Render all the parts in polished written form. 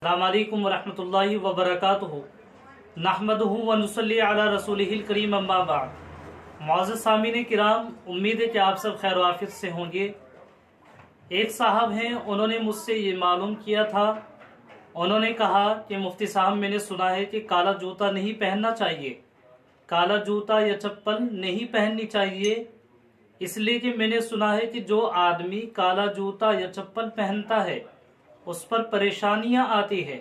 अस्सलामुअलैकुम वरहमतुल्लाहि वबरकातुहू नहमदुहु व नुसल्ली अला रसूलिहिल करीम अम्मा बाद। मुअज़्ज़ज़ सामीन किराम, उम्मीद है कि आप सब खैर वाफियत से होंगे। एक साहब हैं, उन्होंने मुझसे ये मालूम किया था। उन्होंने कहा कि मुफ्ती साहब, मैंने सुना है कि काला जूता नहीं पहनना चाहिए, काला जूता या चप्पल नहीं पहननी चाहिए, इसलिए कि मैंने सुना है कि जो आदमी काला जूता या चप्पल पहनता है उस पर परेशानियां आती है।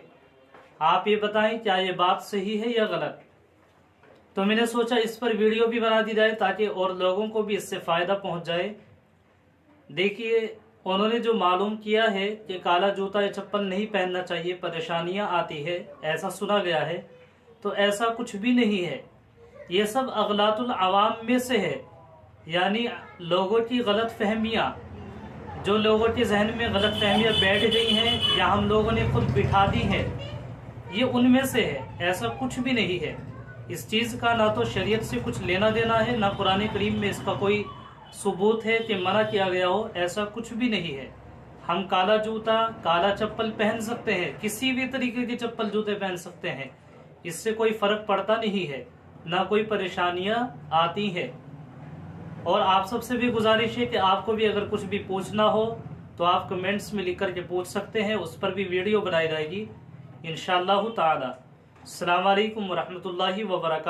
आप ये बताएं, क्या ये बात सही है या गलत? तो मैंने सोचा इस पर वीडियो भी बना दी जाए ताकि और लोगों को भी इससे फायदा पहुंच जाए। देखिए, उन्होंने जो मालूम किया है कि काला जूता या चप्पल नहीं पहनना चाहिए, परेशानियां आती है, ऐसा सुना गया है। तो ऐसा कुछ भी नहीं है, ये सब अगलातुल अवाम में से है, यानी लोगों की गलत फहमियाँ, जो लोगों के जहन में गलत फहमियाँ बैठ गई हैं या हम लोगों ने खुद बिठा दी हैं, ये उनमें से है। ऐसा कुछ भी नहीं है। इस चीज़ का ना तो शरीयत से कुछ लेना देना है, ना कुरान करीम में इसका कोई सबूत है कि मना किया गया हो। ऐसा कुछ भी नहीं है। हम काला जूता, काला चप्पल पहन सकते हैं, किसी भी तरीके के चप्पल जूते पहन सकते हैं, इससे कोई फर्क पड़ता नहीं है, ना कोई परेशानियां आती है। और आप सबसे भी गुजारिश है कि आपको भी अगर कुछ भी पूछना हो तो आप कमेंट्स में लिख करके पूछ सकते हैं, उस पर भी वीडियो बनाई जाएगी इंशाअल्लाह ताला। अस्सलाम वालेकुम वरहमतुल्लाहि वबरकातुहू।